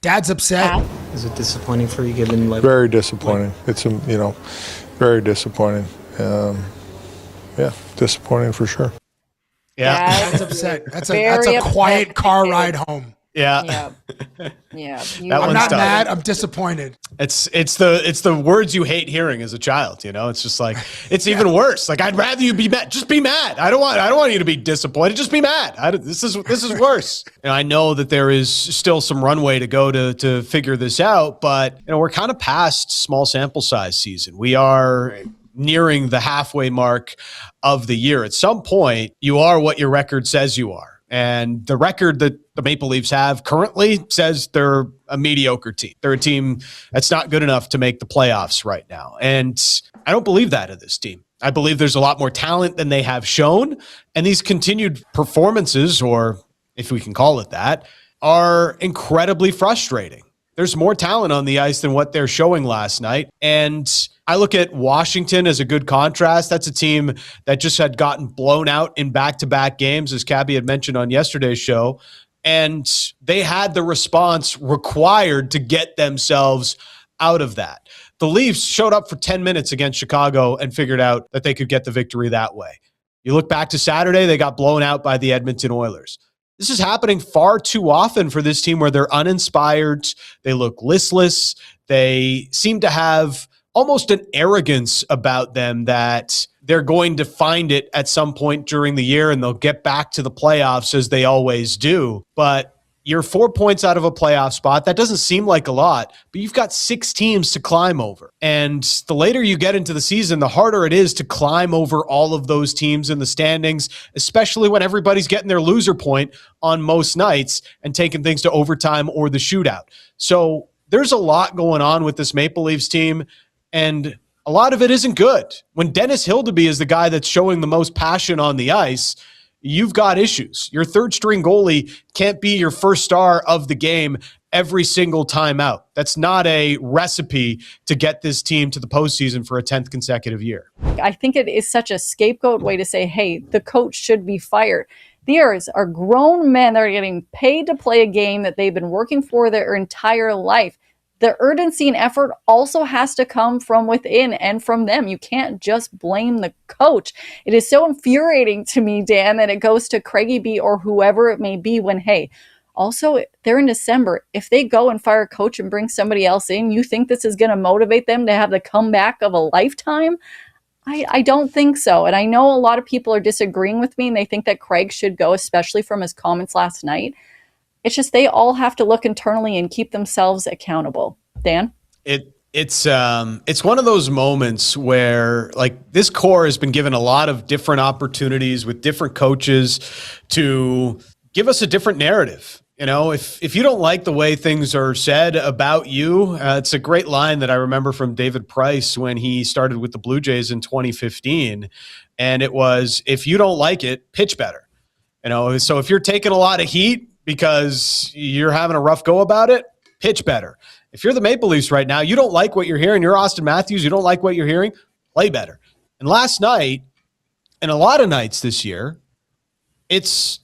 Dad's upset. Is it disappointing for you given like Very disappointing. It's very disappointing. Yeah, disappointing for sure. Yeah. Dad's upset. That's a quiet car ride home. Yeah. Yeah. I'm not mad. I'm disappointed. It's the words you hate hearing as a child. It's just like, it's even worse. Like, I'd rather you be mad. Just be mad. I don't want you to be disappointed. Just be mad. This is worse. I know that there is still some runway to go to figure this out, but we're kind of past small sample size season. We are nearing the halfway mark of the year. At some point, you are what your record says you are. And the record that the Maple Leafs have currently says they're a mediocre team. They're a team that's not good enough to make the playoffs right now. And I don't believe that of this team. I believe there's a lot more talent than they have shown. And these continued performances, or if we can call it that, are incredibly frustrating. There's more talent on the ice than what they're showing last night. And I look at Washington as a good contrast. That's a team that just had gotten blown out in back-to-back games, as Cabby had mentioned on yesterday's show. And they had the response required to get themselves out of that. The Leafs showed up for 10 minutes against Chicago and figured out that they could get the victory that way. You look back to Saturday, they got blown out by the Edmonton Oilers. This is happening far too often for this team where they're uninspired. They look listless. They seem to have almost an arrogance about them that they're going to find it at some point during the year and they'll get back to the playoffs as they always do. But you're 4 points out of a playoff spot. That doesn't seem like a lot, but you've got 6 teams to climb over. And the later you get into the season, the harder it is to climb over all of those teams in the standings, especially when everybody's getting their loser point on most nights and taking things to overtime or the shootout. So there's a lot going on with this Maple Leafs team, and a lot of it isn't good. When Dennis Hildeby is the guy that's showing the most passion on the ice, you've got issues. Your third string goalie can't be your first star of the game every single time out. That's not a recipe to get this team to the postseason for a 10th consecutive year. I think it is such a scapegoat way to say, hey, the coach should be fired. These are grown men that are getting paid to play a game that they've been working for their entire life. The urgency and effort also has to come from within and from them. You can't just blame the coach. It is so infuriating to me, Dan, that it goes to Craigie B or whoever it may be when, hey, also, they're in December. If they go and fire a coach and bring somebody else in, you think this is going to motivate them to have the comeback of a lifetime? I don't think so. And I know a lot of people are disagreeing with me and they think that Craig should go, especially from his comments last night. It's just they all have to look internally and keep themselves accountable. Dan? It's one of those moments where, like, this core has been given a lot of different opportunities with different coaches to give us a different narrative. If you don't like the way things are said about you, it's a great line that I remember from David Price when he started with the Blue Jays in 2015. And it was, if you don't like it, pitch better. So if you're taking a lot of heat because you're having a rough go about it, pitch better. If you're the Maple Leafs right now, you don't like what you're hearing, you're Austin Matthews, you don't like what you're hearing, play better. And last night, and a lot of nights this year, it's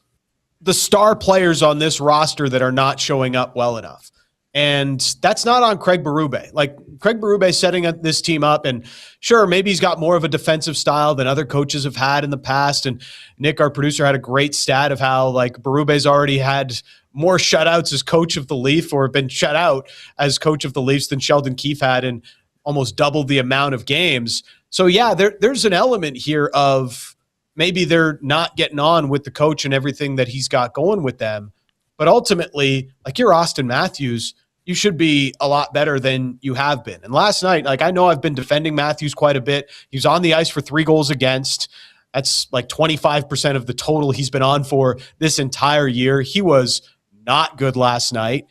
the star players on this roster that are not showing up well enough. And that's not on Craig Berube. Like, Craig Berube setting this team up, and sure, maybe he's got more of a defensive style than other coaches have had in the past. And Nick, our producer, had a great stat of how, like, Berube's already had more shutouts as coach of the Leaf, or been shut out as coach of the Leafs, than Sheldon Keefe had in almost double the amount of games. So yeah, there's an element here of maybe they're not getting on with the coach and everything that he's got going with them. But ultimately, like, you're Austin Matthews, you should be a lot better than you have been. And last night, like, I know I've been defending Matthews quite a bit. He was on the ice for 3 goals against. That's like 25% of the total he's been on for this entire year. He was not good last night.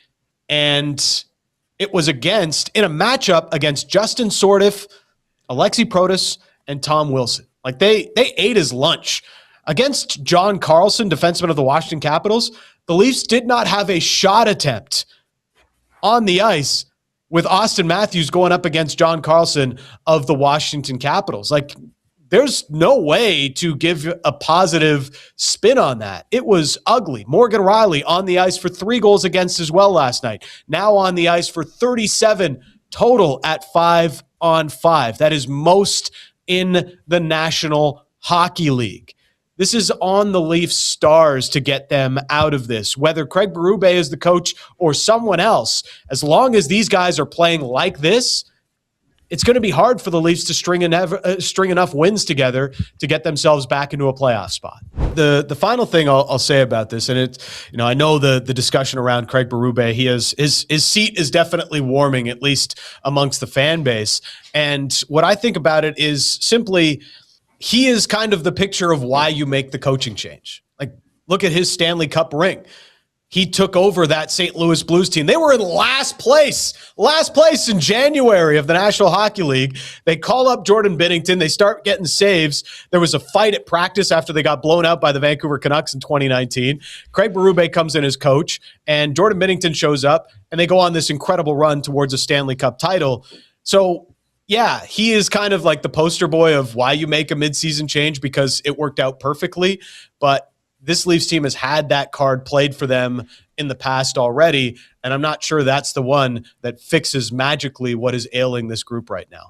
And it was in a matchup against Justin Sordiff, Alexi Protas, and Tom Wilson. Like, they ate his lunch. Against John Carlson, defenseman of the Washington Capitals, the Leafs did not have a shot attempt on the ice with Austin Matthews going up against John Carlson of the Washington Capitals. Like, there's no way to give a positive spin on that. It was ugly. Morgan Rielly on the ice for 3 goals against as well last night. Now on the ice for 37 total at 5-on-5. That is most in the National Hockey League. This is on the Leafs stars to get them out of this. Whether Craig Berube is the coach or someone else, as long as these guys are playing like this, it's going to be hard for the Leafs to string enough wins together to get themselves back into a playoff spot. The final thing I'll say about this, and it's, I know the discussion around Craig Berube, his seat is definitely warming, at least amongst the fan base. And what I think about it is simply, he is kind of the picture of why you make the coaching change. Like, look at his Stanley Cup ring. He took over that St. Louis Blues team. They were in last place in January of the National Hockey League. They call up Jordan Binnington. They start getting saves. There was a fight at practice after they got blown out by the Vancouver Canucks in 2019. Craig Berube comes in as coach, and Jordan Binnington shows up, and they go on this incredible run towards a Stanley Cup title. So, yeah, he is kind of like the poster boy of why you make a midseason change, because it worked out perfectly. But this Leafs team has had that card played for them in the past already, and I'm not sure that's the one that fixes magically what is ailing this group right now.